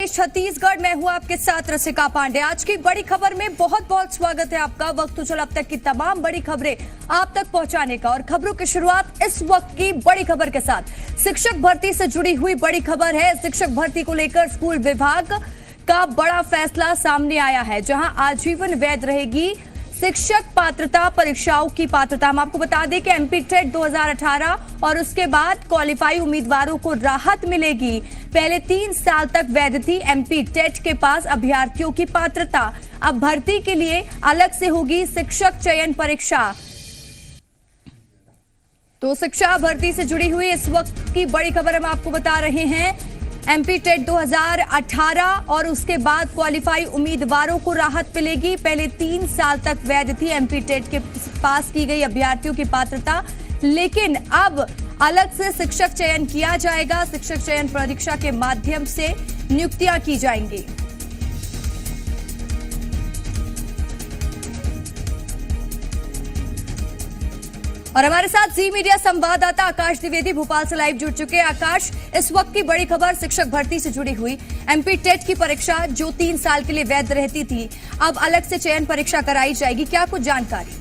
छत्तीसगढ़ में हूँ आपके साथ रसिका पांडे। आज की बड़ी खबर में बहुत बहुत स्वागत है आपका। वक्त तो चला अब तक की तमाम बड़ी खबरें आप तक पहुंचाने का, और खबरों की शुरुआत इस वक्त की बड़ी खबर के साथ। शिक्षक भर्ती से जुड़ी हुई बड़ी खबर है। शिक्षक भर्ती को लेकर स्कूल विभाग का बड़ा फैसला सामने आया है, जहां आजीवन वैध रहेगी शिक्षक पात्रता परीक्षाओं की पात्रता। हम आपको बता दें कि एमपी टेट 2018 और उसके बाद क्वालिफाई उम्मीदवारों को राहत मिलेगी। पहले 3 साल तक वैध थी एमपी टेट के पास अभ्यर्थियों की पात्रता। अब भर्ती के लिए अलग से होगी शिक्षक चयन परीक्षा। तो शिक्षा भर्ती से जुड़ी हुई इस वक्त की बड़ी खबर हम आपको बता रहे हैं। एमपी टेट 2018 और उसके बाद क्वालिफाई उम्मीदवारों को राहत मिलेगी। पहले 3 साल तक वैध थी एमपी टेट के पास की गई अभ्यर्थियों की पात्रता, लेकिन अब अलग से शिक्षक चयन किया जाएगा। शिक्षक चयन परीक्षा के माध्यम से नियुक्तियां की जाएंगी। और हमारे साथ जी मीडिया संवाददाता आकाश द्विवेदी भोपाल से लाइव जुड़ चुके हैं। आकाश, इस वक्त की बड़ी खबर शिक्षक भर्ती से जुड़ी हुई एमपी टेट की परीक्षा जो 3 साल के लिए वैध रहती थी, अब अलग से चयन परीक्षा कराई जाएगी। क्या कुछ जानकारी?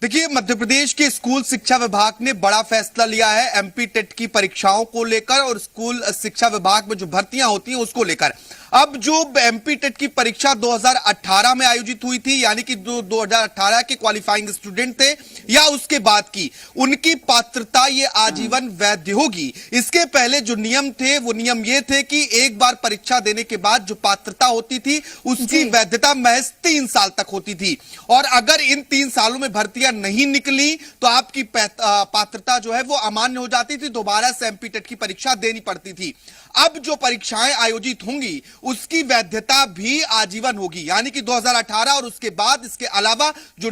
देखिए, मध्य प्रदेश के स्कूल शिक्षा विभाग ने बड़ा फैसला लिया है एमपी टेट की परीक्षाओं को लेकर और स्कूल शिक्षा विभाग में जो भर्तियां होती हैं उसको लेकर। अब जो एमपी टेट की परीक्षा 2018 में आयोजित हुई थी, यानी कि जो 2018 के क्वालिफाइंग स्टूडेंट थे या उसके बाद की, उनकी पात्रता ये आजीवन वैध होगी। इसके पहले जो नियम थे वो नियम ये थे कि एक बार परीक्षा देने के बाद जो पात्रता होती थी उसकी वैधता महज 3 साल तक होती थी, और अगर इन 3 सालों में भर्तियां नहीं निकली तो आपकी पात्रता जो है वो अमान्य हो जाती थी। दोबारा से एमपी टेट की परीक्षा देनी पड़ती थी। अब जो परीक्षाएं आयोजित होंगी उसकी वैधता भी आजीवन होगी, यानी कि 2018 और उसके बाद इसके अलावा जो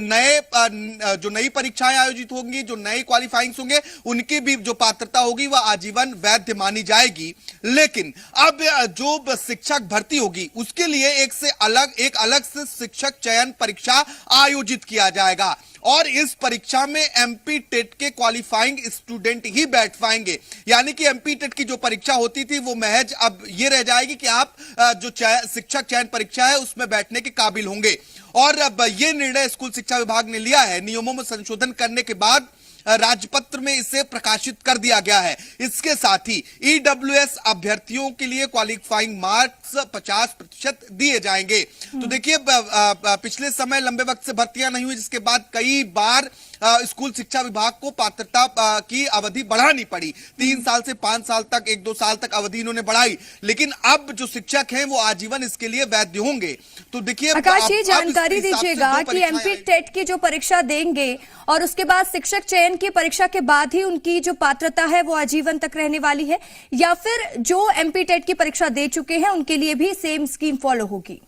नई परीक्षाएं आयोजित होंगी, जो नए क्वालिफाइंग्स होंगे, उनकी भी जो पात्रता होगी वह आजीवन वैध मानी जाएगी। लेकिन अब जो शिक्षक भर्ती होगी उसके लिए एक अलग से शिक्षक चयन परीक्षा आयोजित किया जाएगा, और इस परीक्षा में एमपी टेट के क्वालिफाइंग स्टूडेंट ही बैठ पाएंगे। यानी कि एमपी टेट की जो परीक्षा होती थी वो महज अब ये रह जाएगी कि आप जो शिक्षक चयन परीक्षा है उसमें बैठने के काबिल होंगे। और अब ये निर्णय स्कूल शिक्षा विभाग ने लिया है। नियमों में संशोधन करने के बाद राजपत्र में इसे प्रकाशित कर दिया गया है। इसके साथ ही ईडब्ल्यूएस अभ्यर्थियों के लिए क्वालिफाइंग मार्क्स 50% दिए जाएंगे। तो देखिए, पिछले समय लंबे वक्त से भर्तियां नहीं हुई, जिसके बाद कई बार स्कूल शिक्षा विभाग को पात्रता की अवधि बढ़ानी पड़ी। 3 साल से 5 साल तक, 1-2 साल तक अवधि इन्होंने बढ़ाई, लेकिन अब जो शिक्षक हैं वो आजीवन इसके लिए वैध होंगे। तो देखिए, आकाश, ये जानकारी दीजिएगा कि एमपी टेट की जो परीक्षा देंगे और उसके बाद शिक्षक चयन की परीक्षा के बाद ही उनकी जो पात्रता है वो आजीवन तक रहने वाली है, या फिर जो एमपी टेट की परीक्षा दे चुके हैं उनके लिए भी सेम स्कीम फॉलो होगी?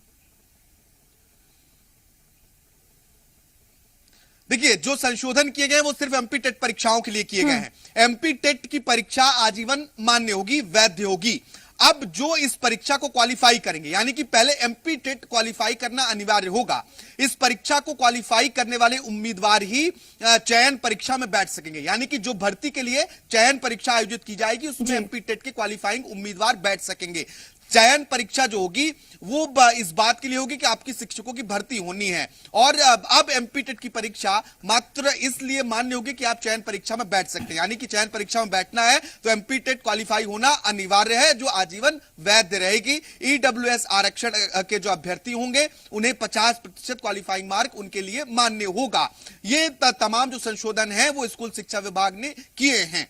देखिए, जो संशोधन किए गए वो सिर्फ एमपी टेट परीक्षाओं के लिए किए गए हैं। एमपी टेट की परीक्षा आजीवन मान्य होगी, वैध होगी। अब जो इस परीक्षा को क्वालिफाई करेंगे, यानी कि पहले एमपी टेट क्वालिफाई करना अनिवार्य होगा। इस परीक्षा को क्वालिफाई करने वाले उम्मीदवार ही चयन परीक्षा में बैठ सकेंगे, यानी कि जो भर्ती के लिए चयन परीक्षा आयोजित की जाएगी उसमें एमपी टेट के क्वालिफाइंग उम्मीदवार बैठ सकेंगे। चयन परीक्षा जो होगी वो इस बात के लिए होगी कि आपकी शिक्षकों की भर्ती होनी है, और अब एमपी टेट की परीक्षा मात्र इसलिए मान्य होगी कि आप चयन परीक्षा में बैठ सकते हैं। यानी कि चयन परीक्षा में बैठना है तो एमपी टेट क्वालिफाई होना अनिवार्य है, जो आजीवन वैध रहेगी। ईडब्ल्यूएस आरक्षण के जो अभ्यर्थी होंगे उन्हें 50% क्वालिफाइंग मार्क उनके लिए मान्य होगा। ये तमाम जो संशोधन है वो स्कूल शिक्षा विभाग ने किए हैं।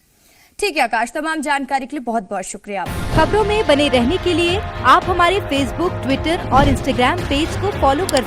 ठीक है आकाश, तमाम जानकारी के लिए बहुत बहुत शुक्रिया। खबरों में बने रहने के लिए आप हमारे फेसबुक, ट्विटर और इंस्टाग्राम पेज को फॉलो कर